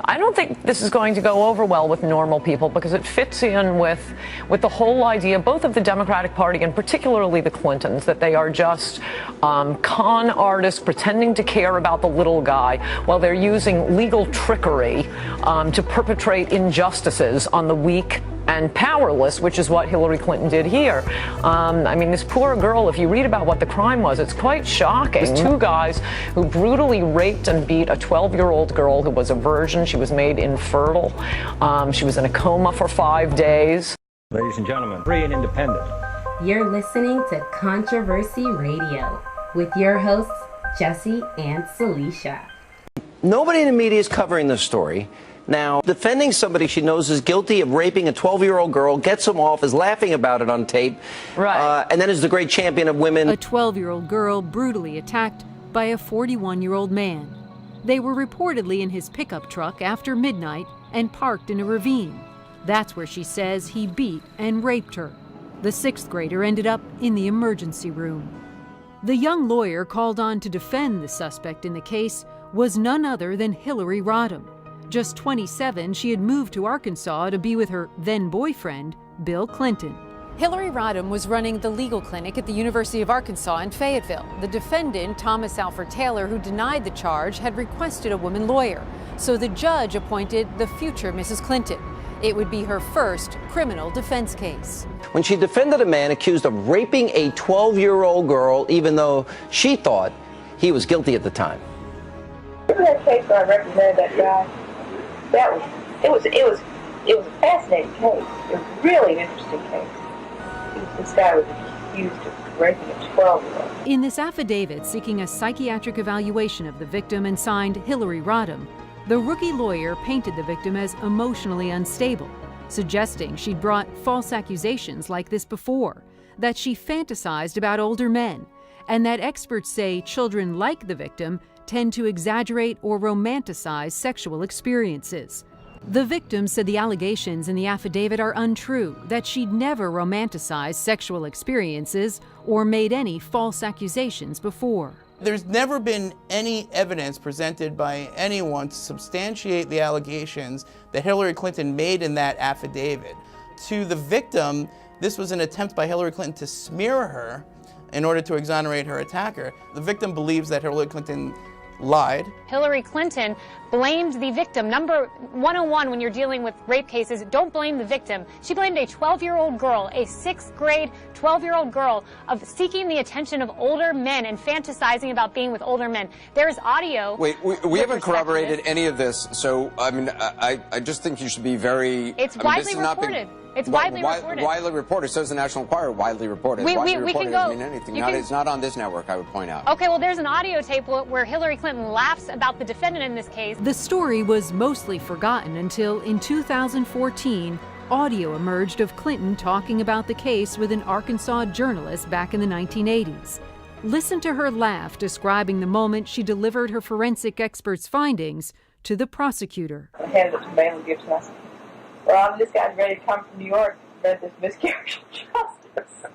I don't think this is going to go over well with normal people because it fits in with the whole idea, both of the Democratic Party and particularly the Clintons, that they are just con artists pretending to care about the little guy while they're using legal trickery to perpetrate injustices on the weak and powerless, which is what Hillary Clinton did here. I mean, this poor girl, if you read about what the crime was, it's quite shocking. These two guys who brutally raped and beat a 12-year-old girl who was a virgin. She was made infertile. She was in a coma for 5 days. Ladies and gentlemen, free and independent. You're listening to Controversy Radio with your hosts, Jesse and Celicia. Nobody in the media is covering this story. Now, defending somebody she knows is guilty of raping a 12-year-old girl, gets him off, is laughing about it on tape, right? And then is the great champion of women. A 12-year-old girl brutally attacked by a 41-year-old man. They were reportedly in his pickup truck after midnight and parked in a ravine. That's where she says he beat and raped her. The sixth grader ended up in the emergency room. The young lawyer called on to defend the suspect in the case was none other than Hillary Rodham. Just 27, she had moved to Arkansas to be with her then-boyfriend, Bill Clinton. Hillary Rodham was running the legal clinic at the University of Arkansas in Fayetteville. The defendant, Thomas Alfred Taylor, who denied the charge, had requested a woman lawyer. So the judge appointed the future Mrs. Clinton. It would be her first criminal defense case. When she defended a man accused of raping a 12-year-old girl, even though she thought he was guilty at the time. Remember that case where I represented that guy? It was a fascinating case. It was really an interesting case. This guy was accused of raping a 12-year-old. In this affidavit seeking a psychiatric evaluation of the victim and signed Hillary Rodham, the rookie lawyer painted the victim as emotionally unstable, suggesting she'd brought false accusations like this before, that she fantasized about older men, and that experts say children like the victim tend to exaggerate or romanticize sexual experiences. The victim said the allegations in the affidavit are untrue, that she'd never romanticized sexual experiences or made any false accusations before. There's never been any evidence presented by anyone to substantiate the allegations that Hillary Clinton made in that affidavit. To the victim, this was an attempt by Hillary Clinton to smear her in order to exonerate her attacker. The victim believes that Hillary Clinton lied. Hillary Clinton blamed the victim. Number 101 when you're dealing with rape cases, don't blame the victim. She blamed a 12-year-old girl, a 6th grade 12-year-old girl, of seeking the attention of older men and fantasizing about being with older men. There's audio. Wait, we haven't corroborated any of this, so I mean, I just think you should be very... It's widely reported. It's widely reported. Widely reported. So is the National Enquirer. Widely reported. We widely can reported go. Doesn't mean anything. It's not on this network, I would point out. Okay, well, there's an audio tape where Hillary Clinton laughs about the defendant in this case. The story was mostly forgotten until in 2014, audio emerged of Clinton talking about the case with an Arkansas journalist back in the 1980s. Listen to her laugh describing the moment she delivered her forensic expert's findings to the prosecutor. I handed it to Bailey Gibson. I said, well, this guy's ready to come from New York to prevent this miscarriage of justice.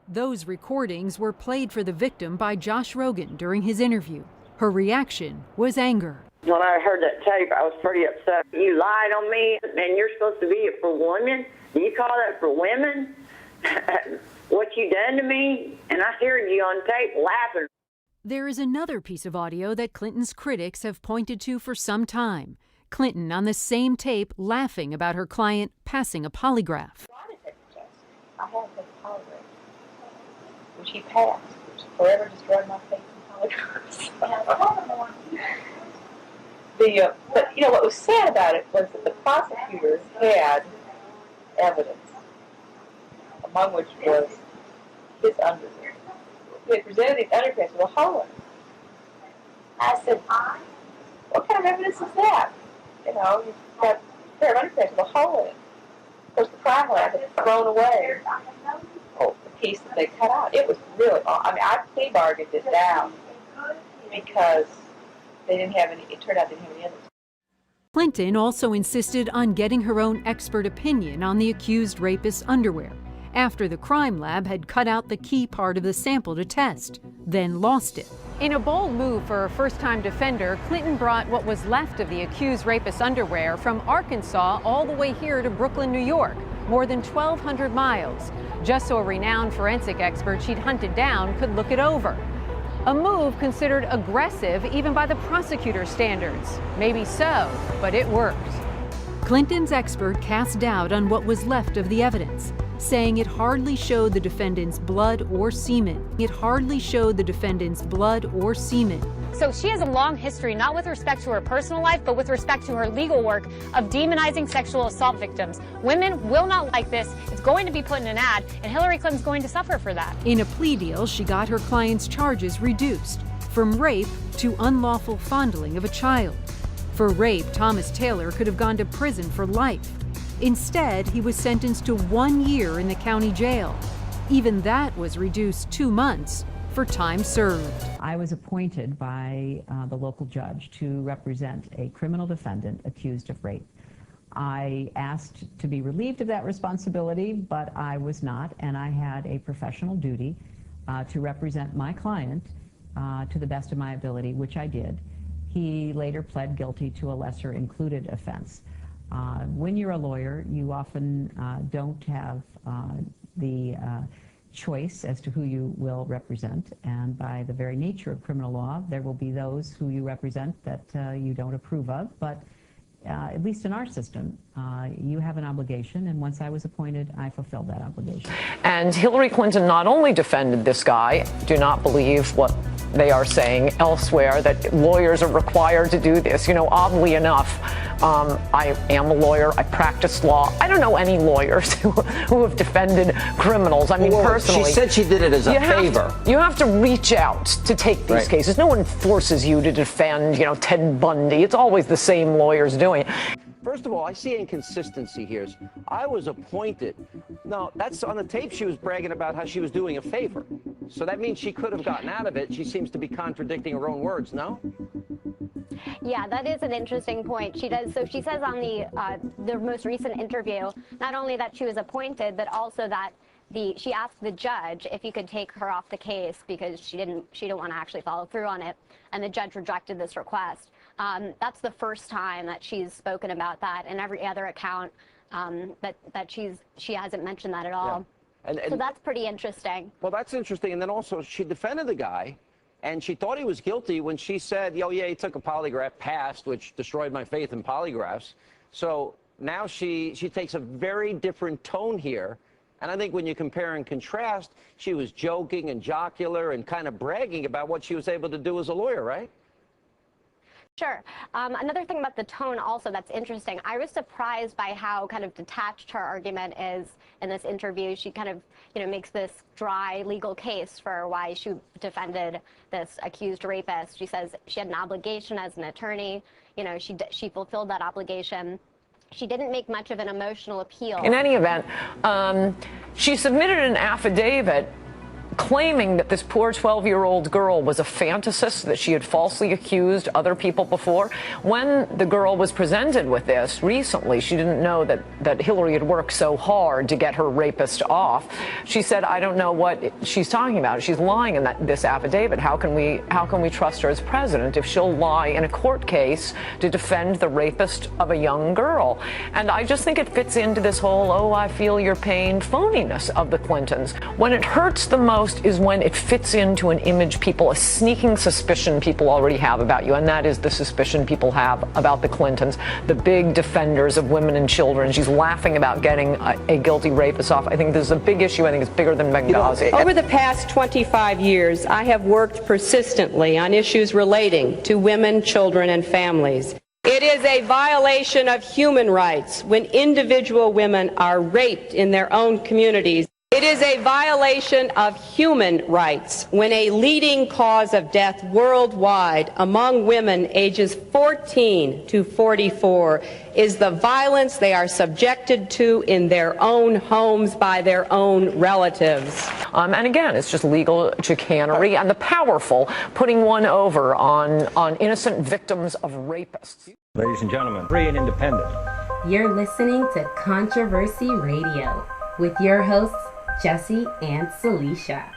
Those recordings were played for the victim by Josh Rogan during his interview. Her reaction was anger. When I heard that tape, I was pretty upset. You lied on me, and you're supposed to be it for women? Do you call that for women? What you done to me? And I heard you on tape laughing. There is another piece of audio that Clinton's critics have pointed to for some time. Clinton on the same tape laughing about her client passing a polygraph. I had a polygraph, which he passed, which forever destroyed my faith in polygraphs. But you know what was sad about it was that the prosecutors had evidence, among which was his underwear. They presented these underpants with a hole in it. I said, what kind of evidence is that? You know, you've got a pair of underpants with a hole in it. Of course, the crime lab had thrown away the piece that they cut out. It was really, I mean, I plea bargained it down because they didn't have any, it turned out they didn't have any evidence. Clinton also insisted on getting her own expert opinion on the accused rapist's underwear after the crime lab had cut out the key part of the sample to test, then lost it. In a bold move for a first-time defender, Clinton brought what was left of the accused rapist's underwear from Arkansas all the way here to Brooklyn, New York, more than 1,200 miles, just so a renowned forensic expert she'd hunted down could look it over. A move considered aggressive even by the prosecutor's standards. Maybe so, but it worked. Clinton's expert cast doubt on what was left of the evidence, saying it hardly showed the defendant's blood or semen. It hardly showed the defendant's blood or semen. So she has a long history, not with respect to her personal life, but with respect to her legal work of demonizing sexual assault victims. Women will not like this. It's going to be put in an ad, and Hillary Clinton's going to suffer for that. In a plea deal, she got her client's charges reduced from rape to unlawful fondling of a child. For rape, Thomas Taylor could have gone to prison for life. Instead, he was sentenced to 1 year in the county jail. Even that was reduced 2 months for time served. I was appointed by the local judge to represent a criminal defendant accused of rape. I asked to be relieved of that responsibility, but I was not, and I had a professional duty to represent my client to the best of my ability, which I did. He later pled guilty to a lesser included offense. When you're a lawyer, you often don't have the choice as to who you will represent, and by the very nature of criminal law, there will be those who you represent that you don't approve of, but at least in our system, you have an obligation, and once I was appointed, I fulfilled that obligation. And Hillary Clinton not only defended this guy, do not believe what they are saying elsewhere, that lawyers are required to do this. You know, oddly enough, I am a lawyer. I practice law. I don't know any lawyers who have defended criminals. I mean, personally. She said she did it as a favor. You have to reach out to take these cases. No one forces you to defend, Ted Bundy. It's always the same lawyers doing it. First of all, I see inconsistency here. I was appointed. No, that's on the tape. She was bragging about how she was doing a favor. So that means she could have gotten out of it. She seems to be contradicting her own words, no? Yeah, that is an interesting point. She does. So she says on the most recent interview, not only that she was appointed, but also that she asked the judge if he could take her off the case because she didn't want to actually follow through on it, and the judge rejected this request. That's the first time that she's spoken about that, and every other account that she hasn't mentioned that at all. Yeah. So that's pretty interesting. Well, that's interesting. And then also she defended the guy, and she thought he was guilty when she said, oh, yeah, he took a polygraph, passed, which destroyed my faith in polygraphs. So now she takes a very different tone here. And I think when you compare and contrast, she was joking and jocular and kind of bragging about what she was able to do as a lawyer, right? Sure. Another thing about the tone also that's interesting, I was surprised by how kind of detached her argument is in this interview. She kind of, makes this dry legal case for why she defended this accused rapist. She says she had an obligation as an attorney. She fulfilled that obligation. She didn't make much of an emotional appeal. In any event, she submitted an affidavit claiming that this poor 12-year-old girl was a fantasist, that she had falsely accused other people before. When the girl was presented with this recently, she didn't know that Hillary had worked so hard to get her rapist off. She said, I don't know what she's talking about. She's lying in this affidavit. How can we trust her as president if she'll lie in a court case to defend the rapist of a young girl? And I just think it fits into this whole, oh, I feel your pain phoniness of the Clintons. When it hurts the most is when it fits into an image a sneaking suspicion people already have about you, and that is the suspicion people have about the Clintons, the big defenders of women and children. She's laughing about getting a guilty rapist off. I think this is a big issue. I think it's bigger than Benghazi. Over the past 25 years, I have worked persistently on issues relating to women, children, and families. It is a violation of human rights when individual women are raped in their own communities. It is a violation of human rights when a leading cause of death worldwide among women ages 14 to 44 is the violence they are subjected to in their own homes by their own relatives. And again, it's just legal chicanery and the powerful putting one over on innocent victims of rapists. Ladies and gentlemen, free and independent. You're listening to Controversy Radio with your hosts, Jesse and Celicia.